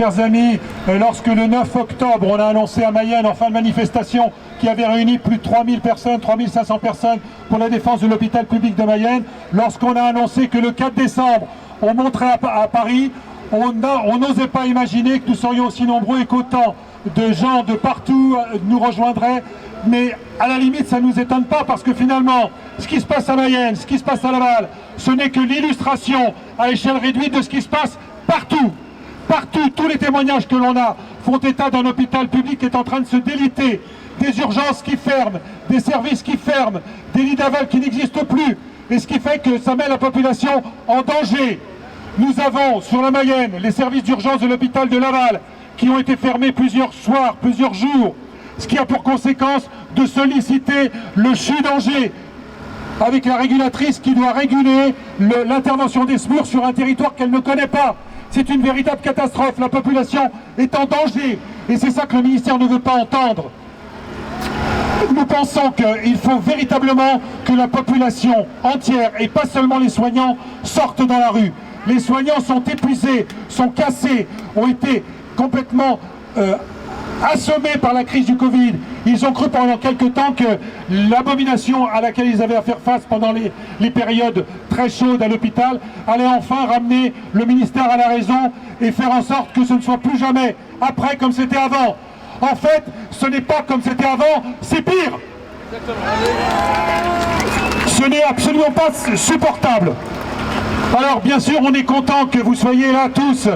chers amis, lorsque le 9 octobre, on a annoncé à Mayenne, en fin de manifestation, qui avait réuni plus de 3000 personnes, 3500 personnes pour la défense de l'hôpital public de Mayenne, lorsqu'on a annoncé que le 4 décembre, on monterait à Paris, on n'osait pas imaginer que nous serions aussi nombreux et qu'autant de gens de partout nous rejoindraient. Mais à la limite, ça ne nous étonne pas parce que finalement, ce qui se passe à Mayenne, ce qui se passe à Laval, ce n'est que l'illustration à échelle réduite de ce qui se passe partout. Partout, tous les témoignages que l'on a font état d'un hôpital public qui est en train de se déliter, des urgences qui ferment, des services qui ferment, des lits d'aval qui n'existent plus. Et ce qui fait que ça met la population en danger. Nous avons sur la Mayenne les services d'urgence de l'hôpital de Laval qui ont été fermés plusieurs soirs, plusieurs jours. Ce qui a pour conséquence de solliciter le CHU d'Angers avec la régulatrice qui doit réguler l'intervention des SMUR sur un territoire qu'elle ne connaît pas. C'est une véritable catastrophe, la population est en danger et c'est ça que le ministère ne veut pas entendre. Nous pensons qu'il faut véritablement que la population entière et pas seulement les soignants sortent dans la rue. Les soignants sont épuisés, sont cassés, ont été complètement assommés par la crise du Covid. Ils ont cru pendant quelque temps que l'abomination à laquelle ils avaient à faire face pendant les périodes très chaudes à l'hôpital allait enfin ramener le ministère à la raison et faire en sorte que ce ne soit plus jamais après comme c'était avant. En fait, ce n'est pas comme c'était avant, c'est pire. Ce n'est absolument pas supportable. Alors bien sûr on est content que vous soyez là tous,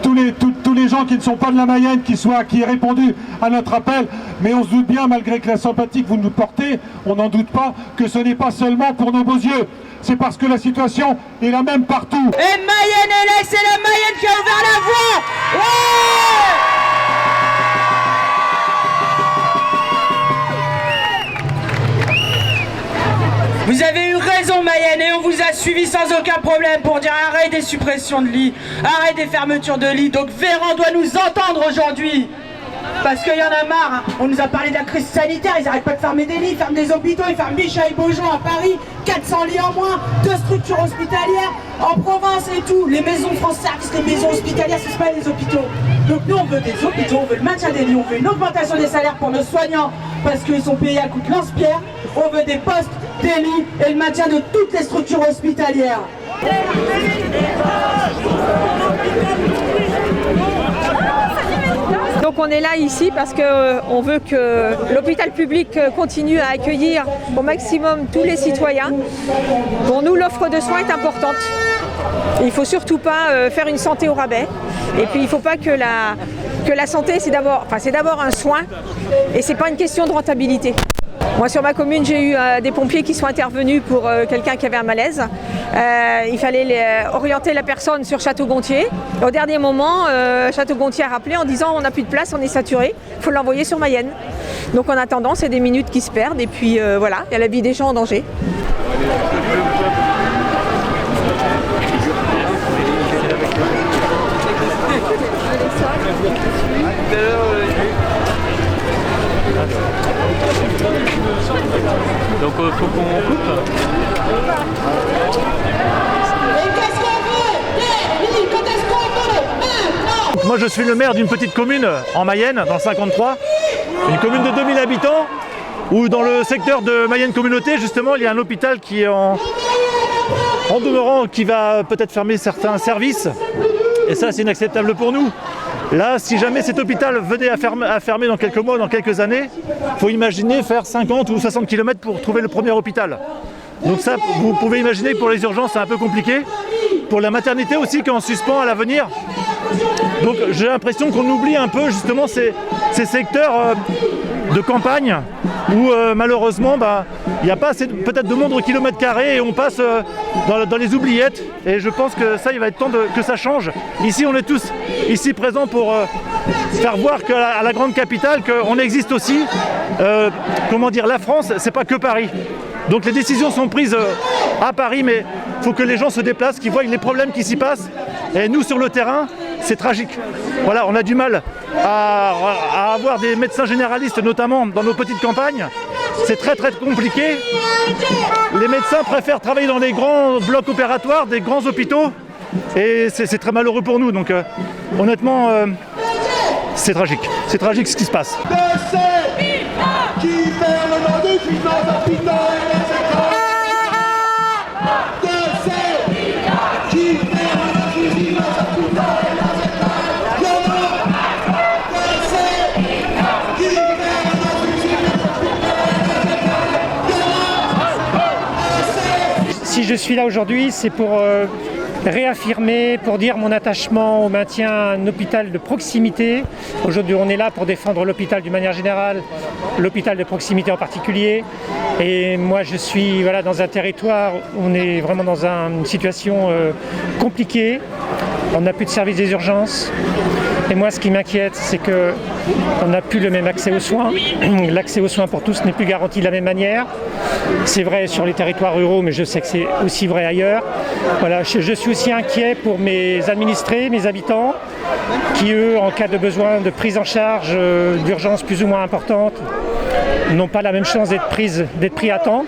tous les gens qui ne sont pas de la Mayenne qui aient répondu à notre appel, mais on se doute bien, malgré que la sympathie que vous nous portez, on n'en doute pas, que ce n'est pas seulement pour nos beaux yeux, c'est parce que la situation est la même partout. Et Mayenne est là, c'est la Mayenne qui a ouvert la voie. Ouais! Vous avez eu raison Mayenne et on vous a suivi sans aucun problème pour dire arrête des suppressions de lits, arrête des fermetures de lits. Donc Véran doit nous entendre aujourd'hui. Parce qu'il y en a marre, hein. On nous a parlé de la crise sanitaire, ils n'arrêtent pas de fermer des lits, ils ferment des hôpitaux, ils ferment Bichat et Beaujon à Paris, 400 lits en moins, 2 structures hospitalières en province et tout. Les maisons France Service, les maisons hospitalières, ce ne sont pas les hôpitaux. Donc nous on veut des hôpitaux, on veut le maintien des lits, on veut une augmentation des salaires pour nos soignants parce qu'ils sont payés à coups de lance-pierre, on veut des postes, des lits et le maintien de toutes les structures hospitalières. Donc on est là ici parce qu'on veut que l'hôpital public continue à accueillir au maximum tous les citoyens. Pour nous, l'offre de soins est importante. Il ne faut surtout pas faire une santé au rabais. Et puis il ne faut pas que la santé, c'est d'abord un soin et ce n'est pas une question de rentabilité. Moi sur ma commune j'ai eu des pompiers qui sont intervenus pour quelqu'un qui avait un malaise. Il fallait orienter la personne sur Château-Gontier. Au dernier moment, Château-Gontier a rappelé en disant on n'a plus de place, on est saturé, il faut l'envoyer sur Mayenne. Donc en attendant c'est des minutes qui se perdent et puis voilà, il y a la vie des gens en danger. Donc faut qu'on coupe. Moi je suis le maire d'une petite commune en Mayenne, dans le 53, une commune de 2000 habitants, où dans le secteur de Mayenne Communauté, justement, il y a un hôpital qui est en demeurant, qui va peut-être fermer certains services, et ça c'est inacceptable pour nous. Là, si jamais cet hôpital venait à fermer dans quelques mois, dans quelques années, il faut imaginer faire 50 ou 60 km pour trouver le premier hôpital. Donc ça, vous pouvez imaginer que pour les urgences, c'est un peu compliqué. Pour la maternité aussi, qui est en suspens à l'avenir. Donc j'ai l'impression qu'on oublie un peu justement ces secteurs de campagne où malheureusement il n'y a pas assez peut-être de moindre kilomètre carré et on passe dans les oubliettes, et je pense que ça il va être temps que ça change. Ici on est tous ici présents pour faire voir qu'à la grande capitale qu'on existe aussi. Comment dire, la France c'est pas que Paris. Donc les décisions sont prises à Paris, mais il faut que les gens se déplacent, qu'ils voient les problèmes qui s'y passent. Et nous sur le terrain, c'est tragique. Voilà, on a du mal à avoir des médecins généralistes, notamment dans nos petites campagnes. C'est très très compliqué. Les médecins préfèrent travailler dans les grands blocs opératoires, des grands hôpitaux. Et c'est très malheureux pour nous. Donc honnêtement, c'est tragique. C'est tragique ce qui se passe. Qui perd le nom du finance hôpital et les écoles. Qui perd le nom du finance hôpital et les écoles. Si je suis là aujourd'hui, c'est pour réaffirmer, pour dire mon attachement au maintien d'un hôpital de proximité. Aujourd'hui, on est là pour défendre l'hôpital d'une manière générale, l'hôpital de proximité en particulier. Et moi, je suis dans un territoire où on est vraiment dans une situation compliquée. On n'a plus de service des urgences. Et moi, ce qui m'inquiète, c'est qu'on n'a plus le même accès aux soins. L'accès aux soins pour tous n'est plus garanti de la même manière. C'est vrai sur les territoires ruraux, mais je sais que c'est aussi vrai ailleurs. Voilà, je suis aussi inquiet pour mes administrés, mes habitants, qui eux, en cas de besoin de prise en charge d'urgence plus ou moins importante, n'ont pas la même chance d'être pris à temps.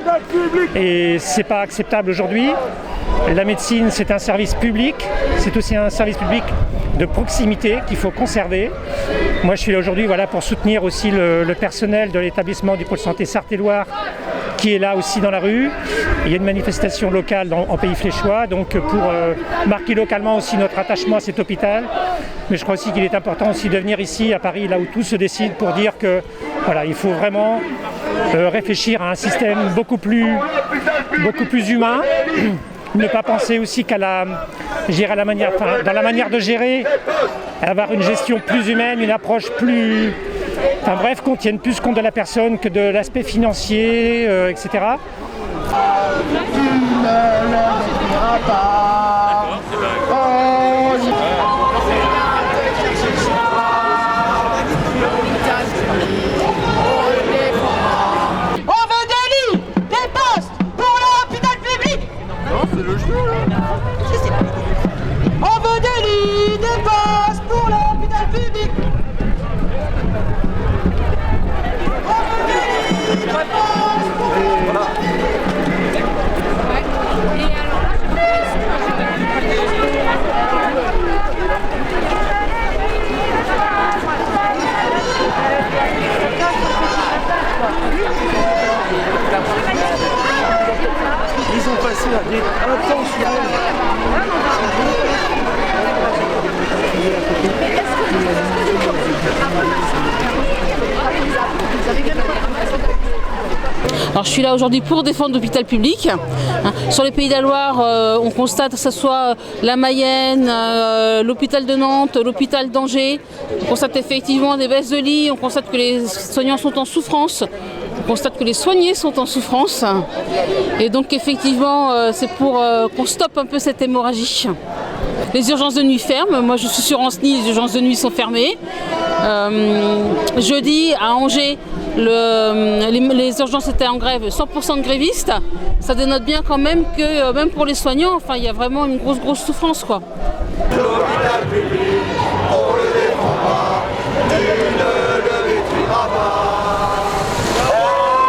Et c'est pas acceptable aujourd'hui. La médecine, c'est un service public, c'est aussi un service public de proximité qu'il faut conserver. Moi, je suis là aujourd'hui pour soutenir aussi le personnel de l'établissement du pôle santé Sarthe-et-Loire qui est là aussi dans la rue. Il y a une manifestation locale en Pays Fléchois, donc pour marquer localement aussi notre attachement à cet hôpital. Mais je crois aussi qu'il est important aussi de venir ici à Paris, là où tout se décide, pour dire que il faut vraiment réfléchir à un système beaucoup plus humain. Ne pas penser aussi dans la manière de gérer, avoir une gestion plus humaine, une approche plus... qu'on tienne plus compte de la personne que de l'aspect financier, etc. Tu ne le diras pas. On veut des lits, des postes pour l'hôpital public. Non, c'est le genou là. On veut des lits, des postes pour l'hôpital public. On veut des lits, des postes pour Voilà. Ils ont passé un temps sur Alors je suis là aujourd'hui pour défendre l'hôpital public. Sur les Pays de la Loire, on constate que ce soit la Mayenne, l'hôpital de Nantes, l'hôpital d'Angers. On constate effectivement des baisses de lits, on constate que les soignants sont en souffrance. On constate que les soignés sont en souffrance. Et donc effectivement, c'est pour qu'on stoppe un peu cette hémorragie. Les urgences de nuit ferment. Moi je suis sur Ancenis, les urgences de nuit sont fermées. Jeudi à Angers, les urgences étaient en grève, 100% de grévistes. Ça dénote bien quand même que même pour les soignants, il y a vraiment une grosse souffrance quoi. L'hôpital public, on le défendra, tu ne le détruiras pas.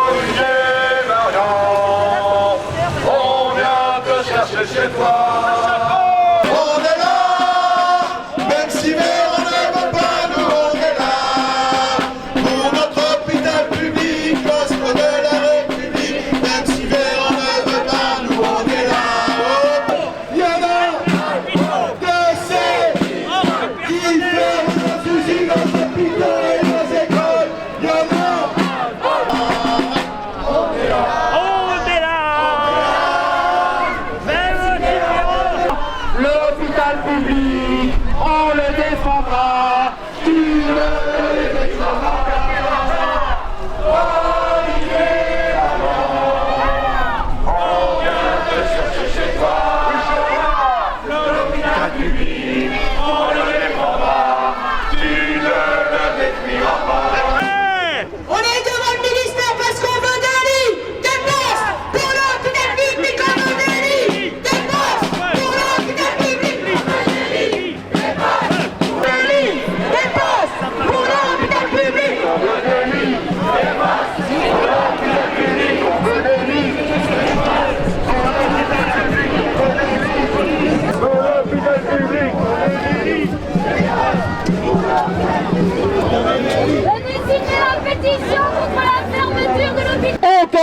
Olivier Marion, on vient te chercher chez toi. On est là, même si Véran ne veut pas, nous on est là. Pour notre hôpital public, l'ostre de la République, même si Véran ne veut pas, nous on est là. Oh, il y en a de ces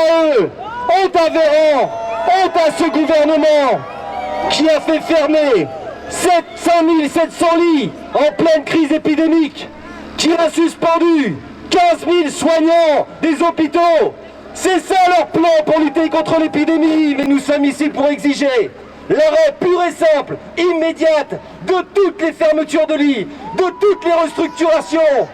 à eux, honte à Véran, honte à ce gouvernement qui a fait fermer 700 700 lits en pleine crise épidémique, qui a suspendu 15 000 soignants des hôpitaux. C'est ça leur plan pour lutter contre l'épidémie, mais nous sommes ici pour exiger l'arrêt pur et simple, immédiate, de toutes les fermetures de lits, de toutes les restructurations.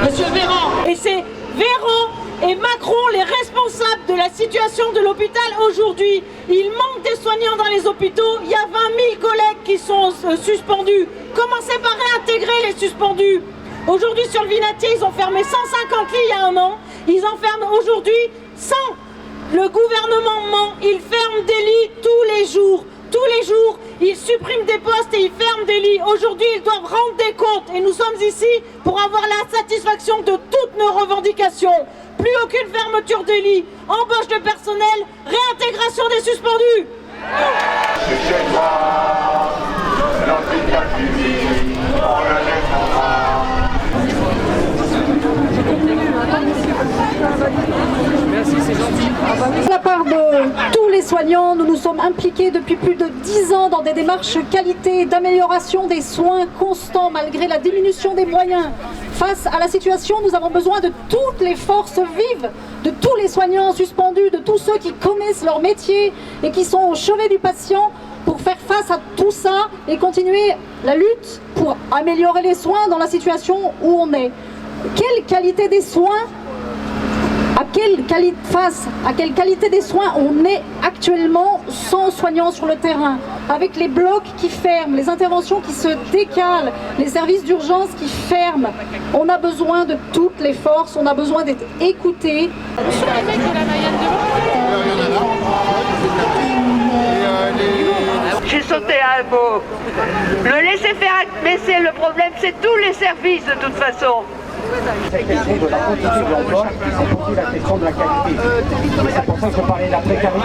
Monsieur Véran. Et c'est Véran et Macron les responsables de la situation de l'hôpital aujourd'hui. Il manque des soignants dans les hôpitaux. Il y a 20 000 collègues qui sont suspendus. Commencez par réintégrer les suspendus. Aujourd'hui sur le Vinatier, ils ont fermé 150 lits il y a un an. Ils en ferment aujourd'hui 100. Le gouvernement ment. Il ferme des lits tous les jours. Tous les jours, ils suppriment des postes et ils ferment des lits. Aujourd'hui, ils doivent rendre des comptes. Et nous sommes ici pour avoir la satisfaction de toutes nos revendications. Plus aucune fermeture des lits, embauche de personnel, réintégration des suspendus. Chez toi, l'hôpital public, on le défendra. Merci, c'est gentil. De la part de tous les soignants, nous nous sommes impliqués depuis plus de 10 ans dans des démarches qualité d'amélioration des soins constants malgré la diminution des moyens. Face à la situation, nous avons besoin de toutes les forces vives, de tous les soignants suspendus, de tous ceux qui connaissent leur métier et qui sont au chevet du patient pour faire face à tout ça et continuer la lutte pour améliorer les soins dans la situation où on est. Quelle qualité des soins ? Face à quelle qualité des soins on est actuellement sans soignants sur le terrain, avec les blocs qui ferment, les interventions qui se décalent, les services d'urgence qui ferment. On a besoin de toutes les forces, on a besoin d'être écoutés. J'ai sauté à un mot. Le laisser faire baisser le problème, c'est tous les services de toute façon. C'est la question de la quantité de l'emploi, c'est aussi la question de la qualité. C'est pour ça que je parlais de la précarité.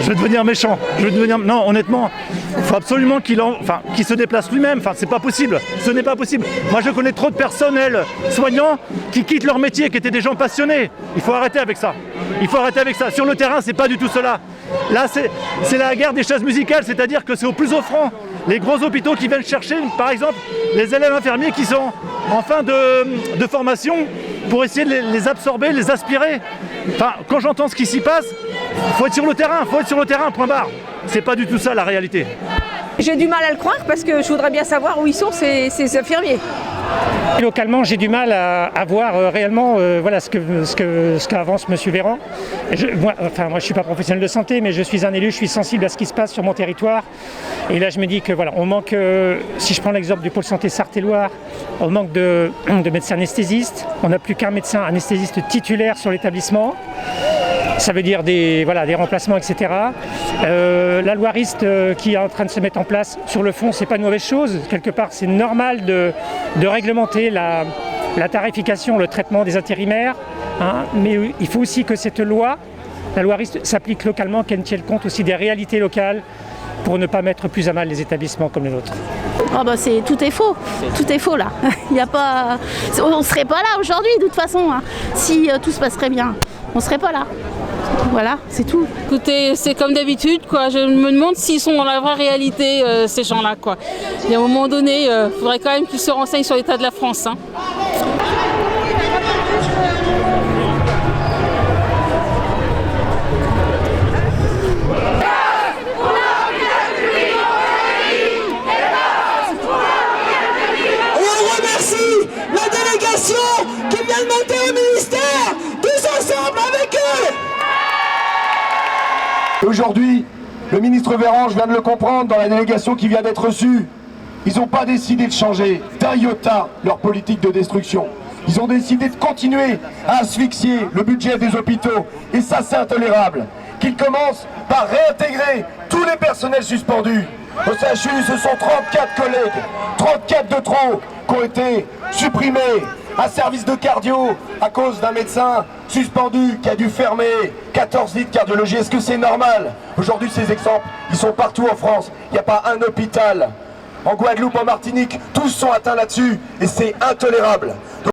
Je vais devenir méchant. Non, honnêtement, il faut absolument qu'il se déplace lui-même. Enfin, c'est pas possible. Ce n'est pas possible. Moi, je connais trop de personnels soignants qui quittent leur métier, qui étaient des gens passionnés. Il faut arrêter avec ça. Il faut arrêter avec ça. Sur le terrain, c'est pas du tout cela. Là, c'est la guerre des chaises musicales, c'est-à-dire que c'est au plus offrant. Les gros hôpitaux qui viennent chercher, par exemple, les élèves infirmiers qui sont en fin de formation pour essayer de les absorber, les aspirer. Enfin, quand j'entends ce qui s'y passe, faut être sur le terrain, point barre. C'est pas du tout ça la réalité. J'ai du mal à le croire parce que je voudrais bien savoir où ils sont ces infirmiers. Localement, j'ai du mal à voir réellement voilà, ce qu'avance M. Véran. Moi, je ne suis pas professionnel de santé, mais je suis un élu, je suis sensible à ce qui se passe sur mon territoire. Et là, je me dis que voilà, on manque, si je prends l'exemple du pôle santé Sarthe-et-Loire, on manque de médecins anesthésistes. On n'a plus qu'un médecin anesthésiste titulaire sur l'établissement. Ça veut dire des remplacements, etc. La Loiriste qui est en train de se mettre en place, sur le fond, c'est pas une mauvaise chose. Quelque part, c'est normal de réglementer la tarification, le traitement des intérimaires. Hein, mais il faut aussi que cette loi, la Loiriste, s'applique localement, qu'elle tienne compte aussi des réalités locales pour ne pas mettre plus à mal les établissements comme les nôtres. Oh bah tout est faux là. Il y a pas, on serait pas là aujourd'hui de toute façon. Hein. Si tout se passerait bien, on serait pas là. Voilà, c'est tout. Écoutez, c'est comme d'habitude, quoi. Je me demande s'ils sont dans la vraie réalité, ces gens-là, quoi. Et à un moment donné, il faudrait quand même qu'ils se renseignent sur l'état de la France. Hein. On remercie la délégation qui vient de monter au ministère, tous ensemble avec eux. Aujourd'hui, le ministre Véran, je viens de le comprendre dans la délégation qui vient d'être reçue, ils n'ont pas décidé de changer d'un iota leur politique de destruction. Ils ont décidé de continuer à asphyxier le budget des hôpitaux. Et ça, c'est intolérable. Qu'ils commencent par réintégrer tous les personnels suspendus. Au CHU, ce sont 34 collègues, 34 de trop, qui ont été supprimés. un service de cardio à cause d'un médecin suspendu qui a dû fermer 14 lits de cardiologie. Est-ce que c'est normal? Aujourd'hui, ces exemples, ils sont partout en France. Il n'y a pas un hôpital. En Guadeloupe, en Martinique, tous sont atteints là-dessus et c'est intolérable.